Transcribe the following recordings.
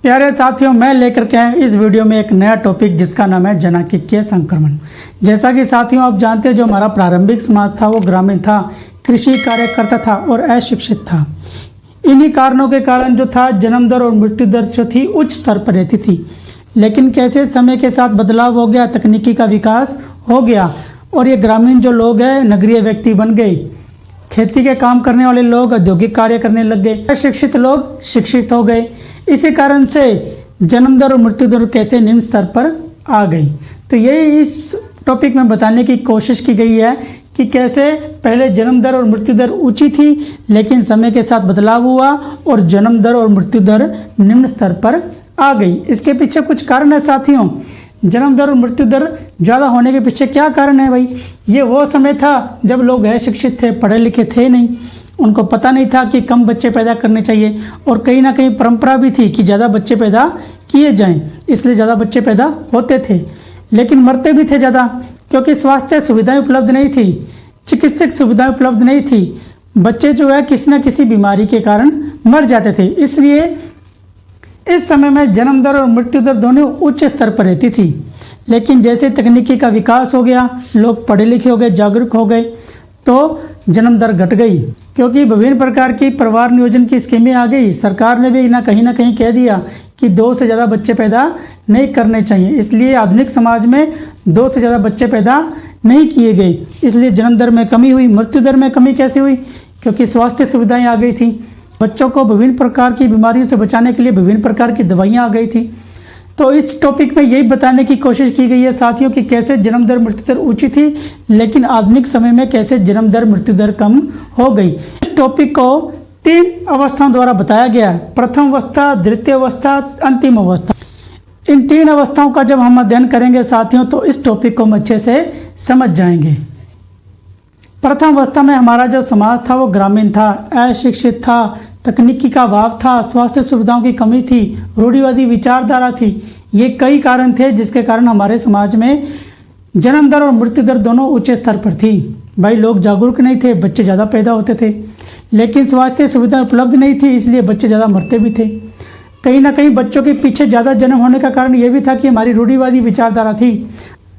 प्यारे साथियों, मैं लेकर के आया इस वीडियो में एक नया टॉपिक जिसका नाम है जनांकीय संक्रमण। जैसा कि साथियों आप जानते हैं, जो हमारा प्रारंभिक समाज था वो ग्रामीण था, कृषि कार्यकर्ता था और अशिक्षित था। इन्हीं कारणों के कारण जो था जन्म दर और मृत्यु दर जो थी उच्च स्तर पर रहती थी। लेकिन कैसे समय के साथ बदलाव हो गया, तकनीकी का विकास हो गया और ये ग्रामीण जो लोग हैं नगरीय व्यक्ति बन गए। खेती के काम करने वाले लोग औद्योगिक कार्य करने लग गए, अशिक्षित लोग शिक्षित हो गए। इसी कारण से जन्म दर और मृत्यु दर कैसे निम्न स्तर पर आ गई। तो यही इस टॉपिक में बताने की कोशिश की गई है कि कैसे पहले जन्म दर और मृत्यु दर ऊंची थी, लेकिन समय के साथ बदलाव हुआ और जन्म दर और मृत्यु दर निम्न स्तर पर आ गई। इसके पीछे कुछ कारण है साथियों। जन्म दर और मृत्यु दर ज़्यादा होने के पीछे क्या कारण है भाई? ये वो समय था जब लोग अशिक्षित थे, पढ़े लिखे थे नहीं, उनको पता नहीं था कि कम बच्चे पैदा करने चाहिए और कहीं ना कहीं परंपरा भी थी कि ज़्यादा बच्चे पैदा किए जाएं, इसलिए ज़्यादा बच्चे पैदा होते थे। लेकिन मरते भी थे ज़्यादा, क्योंकि स्वास्थ्य सुविधाएं उपलब्ध नहीं थी, चिकित्सक सुविधाएं उपलब्ध नहीं थी। बच्चे जो है किसी न किसी बीमारी के कारण मर जाते थे। इसलिए इस समय में जन्म दर और मृत्यु दर दोनों उच्च स्तर पर रहती थी। लेकिन जैसे तकनीकी का विकास हो गया, लोग पढ़े लिखे हो गए, जागरूक हो गए, तो जन्म दर घट गई, क्योंकि विभिन्न प्रकार की परिवार नियोजन की स्कीमें आ गई। सरकार ने भी ना कहीं कह दिया कि 2 से ज़्यादा बच्चे पैदा नहीं करने चाहिए। इसलिए आधुनिक समाज में 2 से ज़्यादा बच्चे पैदा नहीं किए गए। इसलिए जन्म दर में कमी हुई। मृत्यु दर में कमी कैसे हुई? क्योंकि स्वास्थ्य सुविधाएं आ गई थी, बच्चों को विभिन्न प्रकार की बीमारियों से बचाने के लिए विभिन्न प्रकार की दवाइयाँ आ गई थी। तो इस टॉपिक में यही बताने की कोशिश की गई है साथियों कि कैसे जन्म दर मृत्यु दर ऊंची थी, लेकिन आधुनिक समय में कैसे जन्म दर मृत्यु दर कम हो गई। इस टॉपिक को 3 अवस्थाओं द्वारा बताया गया है। प्रथम अवस्था, द्वितीय अवस्था, अंतिम अवस्था। इन 3 अवस्थाओं का जब हम अध्ययन करेंगे साथियों तो इस टॉपिक को हम अच्छे से समझ जाएंगे। प्रथम अवस्था में हमारा जो समाज था वो ग्रामीण था, अशिक्षित था, तकनीकी का अभाव था, स्वास्थ्य सुविधाओं की कमी थी, रूढ़िवादी विचारधारा थी। ये कई कारण थे जिसके कारण हमारे समाज में जन्म दर और मृत्यु दर दोनों उच्च स्तर पर थी। भाई लोग जागरूक नहीं थे, बच्चे ज़्यादा पैदा होते थे, लेकिन स्वास्थ्य सुविधा उपलब्ध नहीं थी, इसलिए बच्चे ज़्यादा मरते भी थे। कहीं ना कहीं बच्चों के पीछे ज़्यादा जन्म होने का कारण ये भी था कि हमारी रूढ़िवादी विचारधारा थी,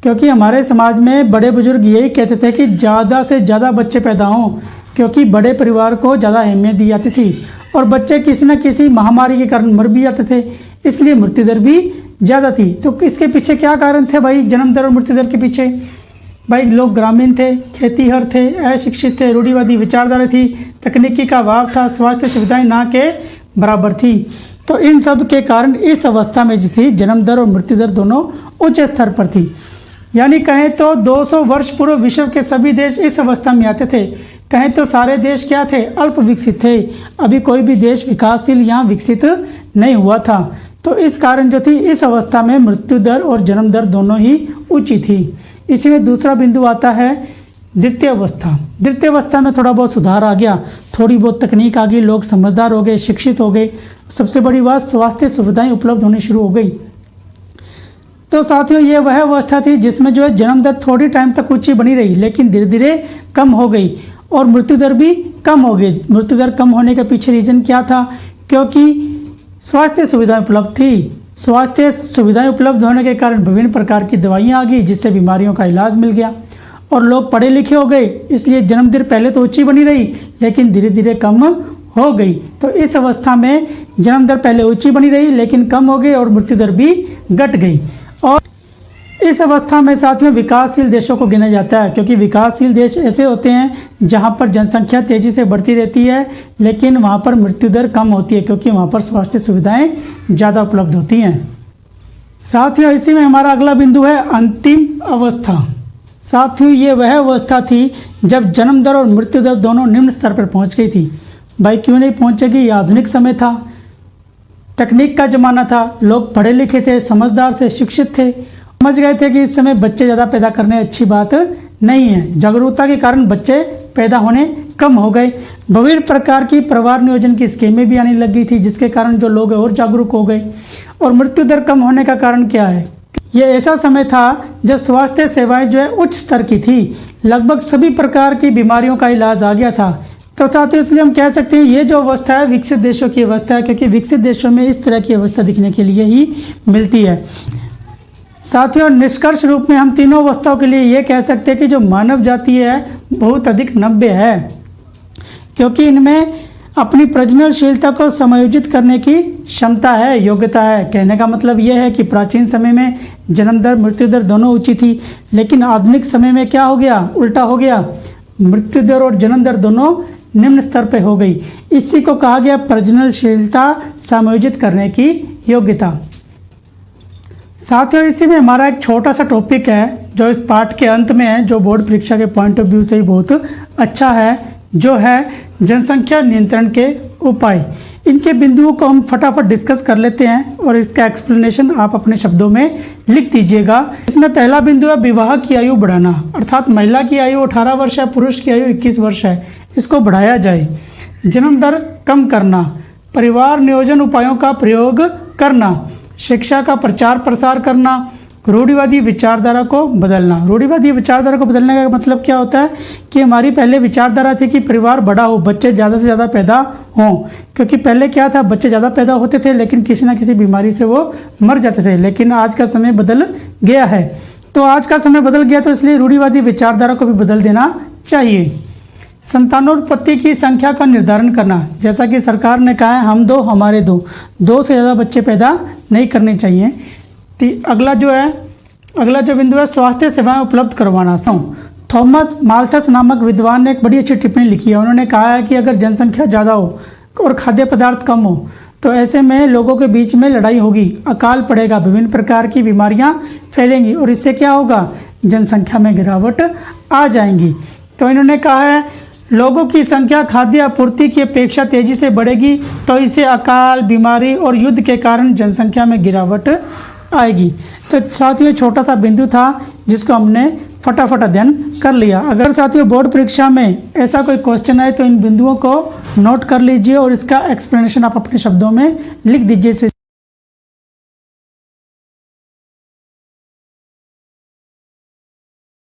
क्योंकि हमारे समाज में बड़े बुजुर्ग यही कहते थे कि ज़्यादा से ज़्यादा बच्चे पैदा हों, क्योंकि बड़े परिवार को ज़्यादा अहमियत दी जाती थी और बच्चे किसी न किसी महामारी के कारण मर भी जाते थे, इसलिए मृत्यु दर भी ज़्यादा थी। तो इसके पीछे क्या कारण थे भाई जन्म दर और मृत्यु दर के पीछे? भाई लोग ग्रामीण थे, खेतीहर थे, अशिक्षित थे, रूढ़िवादी विचारधारा थी, तकनीकी का अभाव था, स्वास्थ्य सुविधाएं ना के बराबर थी। तो इन सब के कारण इस अवस्था में जो थी जन्म दर और मृत्यु दर दोनों उच्च स्तर पर थी। यानी कहें तो 200 वर्ष पूर्व विश्व के सभी देश इस अवस्था में आते थे। कहें तो सारे देश क्या थे? अल्प विकसित थे। अभी कोई भी देश विकासशील यहाँ विकसित नहीं हुआ था। तो इस कारण जो थी इस अवस्था में मृत्यु दर और जन्म दर दोनों ही ऊंची थी। इसी में दूसरा बिंदु आता है द्वितीय अवस्था। द्वितीय अवस्था में थोड़ा बहुत सुधार आ गया, थोड़ी बहुत तकनीक आ गई, लोग समझदार हो गए, शिक्षित हो गए। सबसे बड़ी बात, स्वास्थ्य सुविधाएं उपलब्ध होनी शुरू हो गई। तो साथियों ये वह अवस्था थी जिसमें जो है जन्म दर थोड़ी टाइम तक ऊंची बनी रही, लेकिन धीरे धीरे कम हो गई और मृत्यु दर भी कम हो गई। मृत्यु दर कम होने के पीछे रीज़न क्या था? क्योंकि स्वास्थ्य सुविधाएं उपलब्ध थी। स्वास्थ्य सुविधाएं उपलब्ध होने के कारण विभिन्न प्रकार की दवाइयाँ आ गई, जिससे बीमारियों का इलाज मिल गया और लोग पढ़े लिखे हो गए। इसलिए जन्म दर पहले तो ऊंची बनी रही, लेकिन धीरे धीरे कम हो गई। तो इस अवस्था में जन्म दर पहले ऊंची बनी रही लेकिन कम हो गई और मृत्यु दर भी घट गई। और इस अवस्था में साथियों विकासशील देशों को गिना जाता है, क्योंकि विकासशील देश ऐसे होते हैं जहां पर जनसंख्या तेज़ी से बढ़ती रहती है, लेकिन वहां पर मृत्यु दर कम होती है, क्योंकि वहां पर स्वास्थ्य सुविधाएं ज़्यादा उपलब्ध होती हैं। साथियों इसी में हमारा अगला बिंदु है अंतिम अवस्था। साथियों ये वह अवस्था थी जब जन्म दर और मृत्यु दर दोनों निम्न स्तर पर पहुँच गई थी। भाई क्यों नहीं पहुँचेगी? ये आधुनिक समय था, तकनीक का ज़माना था, लोग पढ़े लिखे थे, समझदार थे, शिक्षित थे, समझ गए थे कि इस समय बच्चे ज़्यादा पैदा करने अच्छी बात नहीं है। जागरूकता के कारण बच्चे पैदा होने कम हो गए। विभिन्न प्रकार की परिवार नियोजन की स्कीमें भी आने लग गई थी, जिसके कारण जो लोग और जागरूक हो गए। और मृत्यु दर कम होने का कारण क्या है? ये ऐसा समय था जब स्वास्थ्य सेवाएं जो है उच्च स्तर की थी, लगभग सभी प्रकार की बीमारियों का इलाज आ गया था। तो साथियों इसलिए हम कह सकते हैं ये जो अवस्था है विकसित देशों की अवस्था है, क्योंकि विकसित देशों में इस तरह की अवस्था दिखने के लिए ही मिलती है। साथियों निष्कर्ष रूप में हम तीनों अवस्थाओं के लिए ये कह सकते हैं कि जो मानव जाति है बहुत अधिक नव्य है, क्योंकि इनमें अपनी प्रजननशीलता को समायोजित करने की क्षमता है, योग्यता है। कहने का मतलब यह है कि प्राचीन समय में जन्म दर मृत्यु दर दोनों ऊंची थी, लेकिन आधुनिक समय में क्या हो गया, उल्टा हो गया, मृत्यु दर और जन्म दर दोनों निम्न स्तर पर हो गई। इसी को कहा गया प्रजननशीलता समायोजित करने की योग्यता। साथियों इसी में हमारा एक छोटा सा टॉपिक है जो इस पाठ के अंत में है, जो बोर्ड परीक्षा के पॉइंट ऑफ व्यू से ही बहुत अच्छा है, जो है जनसंख्या नियंत्रण के उपाय। इनके बिंदुओं को हम फटाफट डिस्कस कर लेते हैं और इसका एक्सप्लेनेशन आप अपने शब्दों में लिख दीजिएगा। इसमें पहला बिंदु है विवाह की आयु बढ़ाना, अर्थात महिला की आयु 18 वर्ष है, पुरुष की आयु 21 वर्ष है, इसको बढ़ाया जाए। जन्म दर कम करना, परिवार नियोजन उपायों का प्रयोग करना, शिक्षा का प्रचार प्रसार करना, रूढ़िवादी विचारधारा को बदलना। रूढ़िवादी विचारधारा को बदलने का मतलब क्या होता है कि हमारी पहले विचारधारा थी कि परिवार बड़ा हो, बच्चे ज़्यादा से ज़्यादा पैदा हों, क्योंकि पहले क्या था, बच्चे ज़्यादा पैदा होते थे लेकिन किसी ना किसी बीमारी से वो मर जाते थे। लेकिन आज का समय बदल गया है, तो आज का समय बदल गया तो इसलिए रूढ़िवादी विचारधारा को भी बदल देना चाहिए। संतानोत्पत्ति की संख्या का निर्धारण करना, जैसा कि सरकार ने कहा है हम दो हमारे दो से ज़्यादा बच्चे पैदा नहीं करने चाहिए। अगला जो बिंदु है स्वास्थ्य सेवाएं उपलब्ध करवाना। थॉमस माल्थस नामक विद्वान ने एक बड़ी अच्छी टिप्पणी लिखी है। उन्होंने कहा है कि अगर जनसंख्या ज़्यादा हो और खाद्य पदार्थ कम हो तो ऐसे में लोगों के बीच में लड़ाई होगी, अकाल पड़ेगा, विभिन्न प्रकार की बीमारियां फैलेंगी और इससे क्या होगा, जनसंख्या में गिरावट आ जाएंगी। तो इन्होंने कहा है लोगों की संख्या खाद्य आपूर्ति की अपेक्षा तेज़ी से बढ़ेगी तो इससे अकाल, बीमारी और युद्ध के कारण जनसंख्या में गिरावट आएगी। तो साथियों छोटा सा बिंदु था जिसको हमने फटाफट अध्ययन कर लिया। अगर साथियों बोर्ड परीक्षा में ऐसा कोई क्वेश्चन आए तो इन बिंदुओं को नोट कर लीजिए और इसका एक्सप्लेनेशन आप अपने शब्दों में लिख दीजिए।